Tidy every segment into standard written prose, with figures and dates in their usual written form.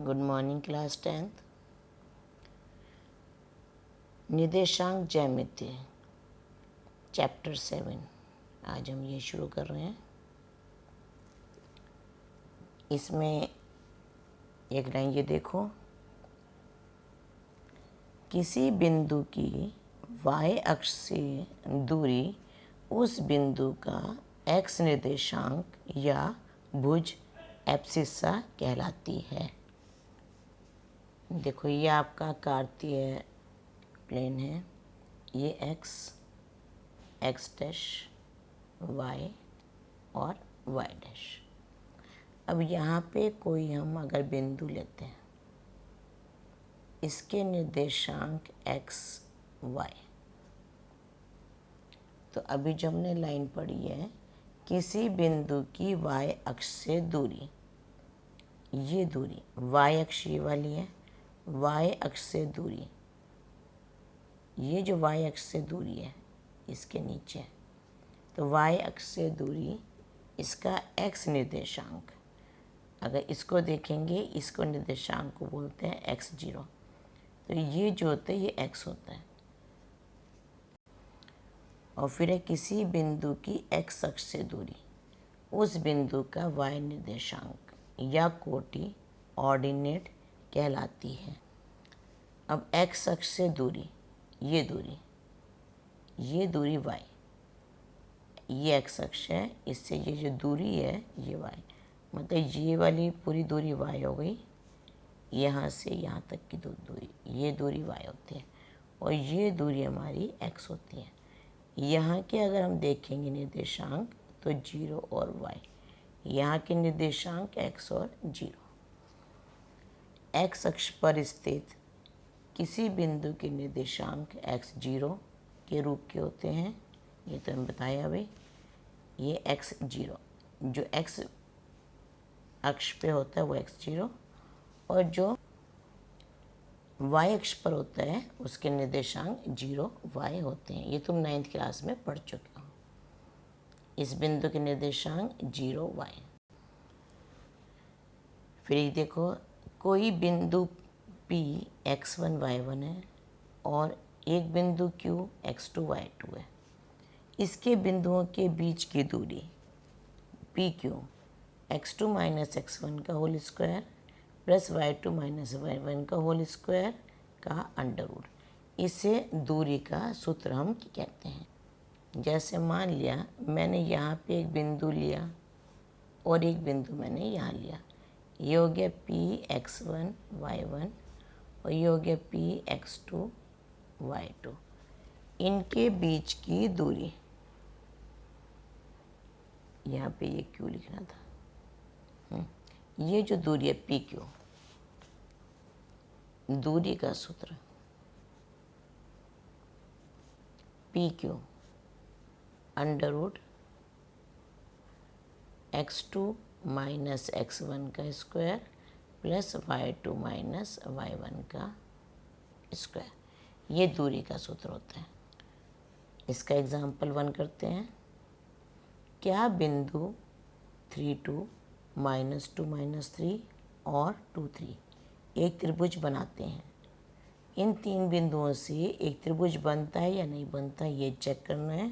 Good morning class 10th। निर्देशांक ज्यामिति chapter 7 आज हम ये शुरू कर रहे हैं। इसमें एक लाइन ये देखो, किसी बिंदु की y अक्ष से दूरी उस बिंदु का x निर्देशांक या भुज एब्सिस्सा कहलाती है। देखो ये आपका कार्तीय प्लेन है, ये x डैश y और y डैश। अब यहाँ पे कोई हम अगर बिंदु लेते हैं, इसके निर्देशांक x y, तो अभी जो हमने लाइन पढ़ी है, किसी बिंदु की y अक्ष से दूरी, ये दूरी y अक्ष ये वाली है, y अक्ष से दूरी, ये जो y अक्ष से दूरी है इसके नीचे, तो y अक्ष से दूरी इसका x निर्देशांक, अगर इसको देखेंगे इसको निर्देशांक को बोलते हैं x0, तो ये जो होता है ये x होता है। और फिर है किसी बिंदु की x अक्ष से दूरी उस बिंदु का y निर्देशांक या कोटि ऑर्डिनेट कहलाती है। अब x अक्ष से दूरी, ये दूरी y, ये x अक्ष है, इससे ये जो दूरी है ये y, मतलब ये वाली पूरी दूरी y हो गई, यहाँ से यहाँ तक की दूरी, ये दूरी y होती है और ये दूरी हमारी x होती है। यहाँ के अगर हम देखेंगे निर्देशांक तो 0 और y, यहाँ के निर्देशांक x और 0। x अक्ष पर स्थित किसी बिंदु के निर्देशांक x0 के रूप के होते हैं, ये तो हम बताया अभी। ये x0 जो x अक्ष पे होता है वो x0, और जो y अक्ष पर होता है उसके निर्देशांक 0y होते हैं। ये तुम 9th क्लास में पढ़ चुके हो। इस बिंदु के निर्देशांक 0y। फिर देखो, कोई बिंदु P x1 y1 है और एक बिंदु Q x2 y2 है। इसके बिंदुओं के बीच की दूरी PQ x2 माइनस x1 का whole square plus y2 minus y1 का होल स्क्वायर का अंडर रूट, इसे दूरी का सूत्र हम कहते हैं। जैसे मान लिया मैंने यहाँ पे एक बिंदु लिया और एक बिंदु मैंने यहाँ लिया, ये हो गया P x1 y1 और ये हो गया P x2 y2। इनके बीच की दूरी, यहाँ पे ये Q लिखना था, ये जो दूरी है PQ, दूरी का सूत्र PQ under root x2 minus x1 का square plus y2 minus y1 का स्क्वायर, ये दूरी का सूत्र होता है। इसका एग्जाम्पल 1 करते हैं। क्या बिंदु 3 2 माइनस 2 माइनस 3 और 2 3 एक त्रिभुज बनाते हैं? इन तीन बिंदुओं से एक त्रिभुज बनता है या नहीं बनता, ये चेक करना है।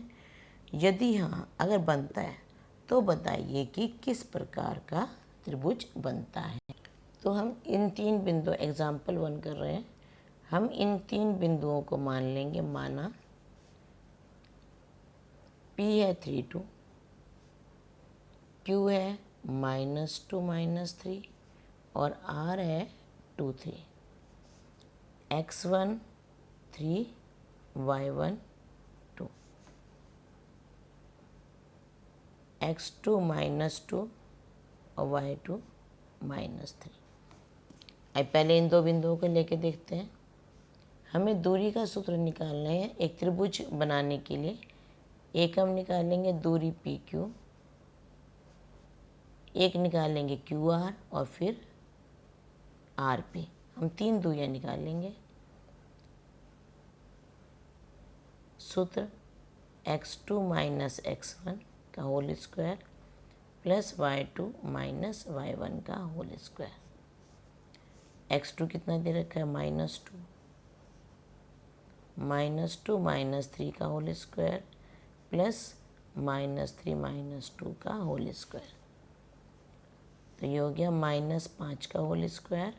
यदि हाँ अगर बनता है तो बताइए कि किस प्रकार का त्रिभुज बनता है। तो हम इन तीन बिंदु, एग्जाम्पल 1 कर रहे हैं, हम इन तीन बिंदुओं को मान लेंगे। माना P है 3 2, Q है माइनस 2 माइनस 3 और R है 2 3, x1 3 y1 2, x2 माइनस 2 और y2 माइनस 3। अब पहले इन दो बिंदुओं को लेके देखते हैं। हमें दूरी का सूत्र निकालना है एक त्रिभुज बनाने के लिए। एक हम निकालेंगे दूरी PQ, एक निकालेंगे QR और फिर RP। हम तीन दूरियां निकालेंगे। सूत्र x2 माइनस x1 का whole square plus y2 minus y1 का होल स्क्वायर। x2 कितना दे रखा है -2, -2 -3 का होल स्क्वायर प्लस -3 -2 का होल स्क्वायर। तो ये हो गया -5 का होल स्क्वायर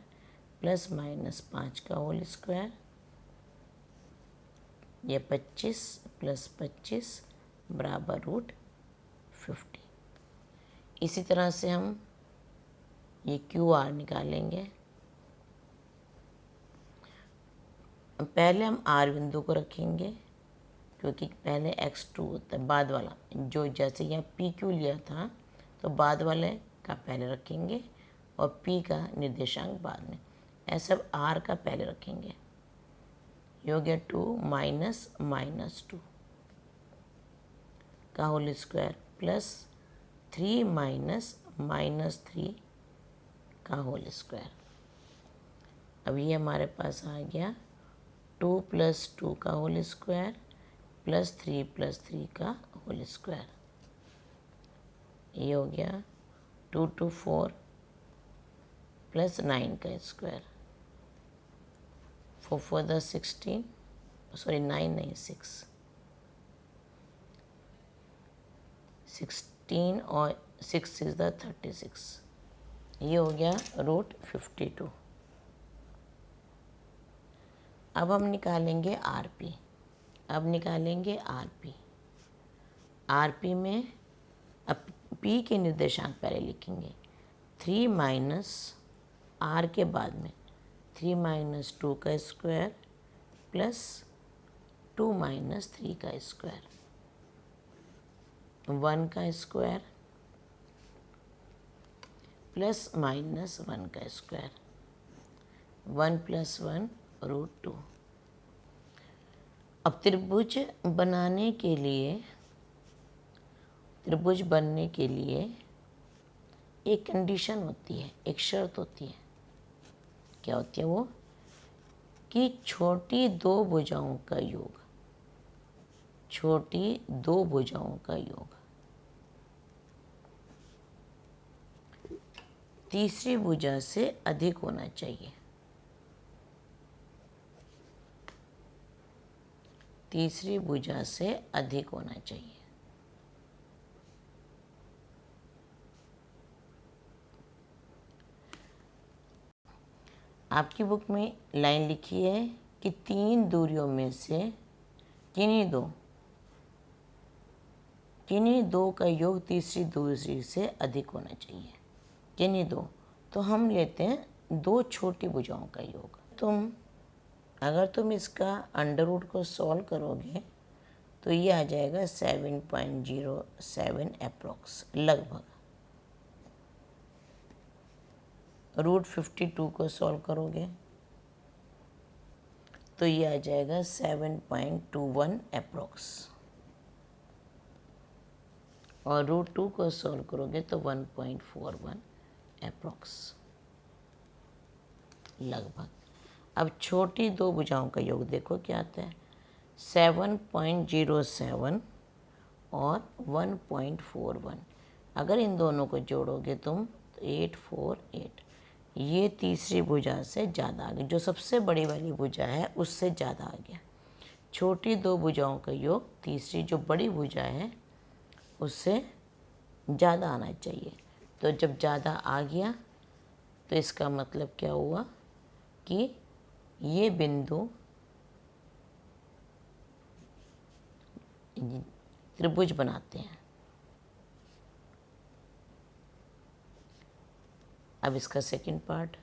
प्लस -5 का होल स्क्वायर, ये 25 प्लस 25 बराबर √50। इसी तरह से हम ये QR निकालेंगे। पहले हम R बिंदु को रखेंगे क्योंकि पहले x2 होता है, बाद वाला जो जैसे यहाँ PQ लिया था तो बाद वाले का पहले रखेंगे और P का निर्देशांक बाद में, ऐसा R का पहले रखेंगे। ये हो गया 2 -2 का होल स्क्वायर प्लस 3 -3 का होल स्क्वायर। अब ये हमारे पास आ गया 2 + 2 का होल स्क्वायर प्लस 3 + 3 का होल स्क्वायर। ये हो गया 2 × 4 प्लस 9 का स्क्वायर, 4 × 4 = 16, सॉरी 9 नहीं 6, 16 और 6 × 6 = 36। ये हो गया √52। अब हम निकालेंगे RP। अब निकालेंगे RP। RP में अब P के निर्देशांक पहले लिखेंगे, 3 - R के बाद में 3 - 2 का स्क्वायर प्लस 2 - 3 का स्क्वायर, 1 का स्क्वायर प्लस -1 का स्क्वायर, 1 + 1 √2। अब त्रिभुज बनने के लिए एक कंडीशन होती है, एक शर्त होती है। क्या होती है वो? कि छोटी दो भुजाओं का योग, छोटी दो भुजाओं का योग तीसरी भुजा से अधिक होना चाहिए। तीसरी भुजा से अधिक होना चाहिए। आपकी बुक में लाइन लिखी है कि 3 दूरियों में से किन्हीं दो का योग तीसरी दूरी से अधिक होना चाहिए। किन्हीं दो, तो हम लेते हैं 2 छोटी भुजाओं का योग। अगर तुम इसका अंडर रूट को सॉल्व करोगे तो ये आ जाएगा 7.07 अप्रॉक्स, लगभग। √52 को सॉल्व करोगे तो ये आ जाएगा 7.21 अप्रॉक्स, और √2 को सॉल्व करोगे तो 1.41 अप्रॉक्स, लगभग। अब छोटी दो भुजाओं का योग देखो क्या आता है, 7.07 और 1.41। अगर इन दोनों को जोड़ोगे तुम तो 848, ये तीसरी भुजा से ज़्यादा आ गया, जो सबसे बड़ी वाली भुजा है उससे ज़्यादा आ गया। छोटी दो भुजाओं का योग तीसरी जो बड़ी भुजा है उससे ज़्यादा आना चाहिए। तो जब ज़्यादा आ गया तो इसका मतलब क्या हुआ कि ये बिंदु त्रिभुज बनाते हैं। अब इसका सेकंड पार्ट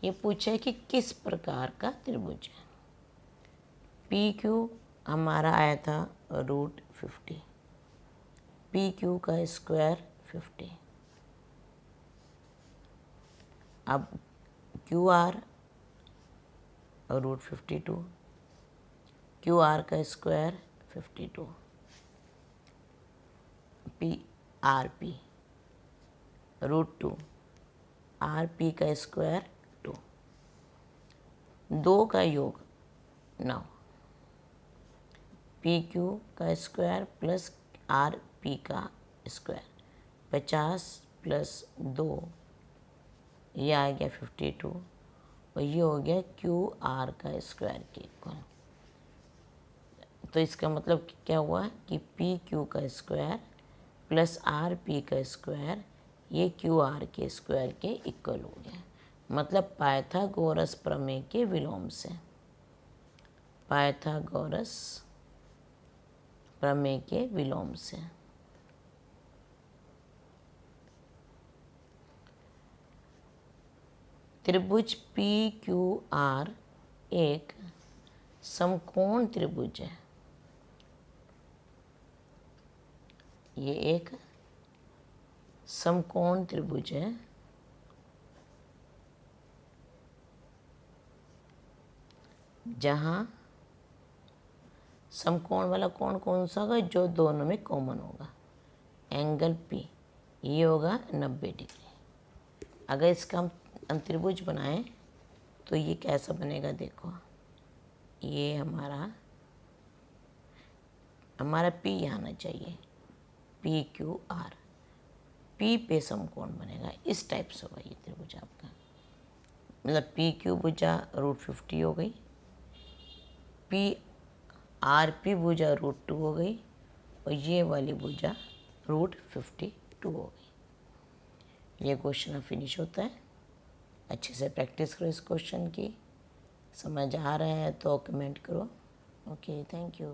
ये पूछा है कि किस प्रकार का त्रिभुज है। PQ हमारा आया था √50, PQ का स्क्वायर 50। अब QR √52, QR का स्क्वायर 52, RP √2, RP का स्क्वायर 2, 2 का योग 9, PQ का स्क्वायर प्लस RP का स्क्वायर 50 + 2, ये आ गया 52, और ये हो गया क्यू आर का स्क्वायर के इक्वल। तो इसका मतलब क्या हुआ कि पी क्यू का स्क्वायर प्लस आर पी का स्क्वायर ये क्यू आर के स्क्वायर के इक्वल हो गया। मतलब पाइथागोरस प्रमेय के विलोम से, पाइथागोरस प्रमेय के विलोम से। त्रिभुज पी क्यू आर एक समकोण त्रिभुज है। ये एक समकोण त्रिभुज है जहाँ समकोण वाला कोण कौन सा होगा, जो दोनों में कॉमन होगा। एंगल पी ये होगा 90 डिग्री। अगर इसका हम त्रिभुज बनाएं तो ये कैसा बनेगा, देखो ये हमारा पी यहाँ आना चाहिए, पी क्यू आर, पी पे समकोण बनेगा। इस टाइप से होगा ये त्रिभुज आपका। मतलब पी क्यू भुजा √50 हो गई, पी आर पी भुजा √2 हो गई, और ये वाली भुजा √52 हो गई। ये क्वेश्चन अब फिनिश होता है। अच्छे से प्रैक्टिस करो इस क्वेश्चन की। समझ आ रहा है तो कमेंट करो। Okay, thank you.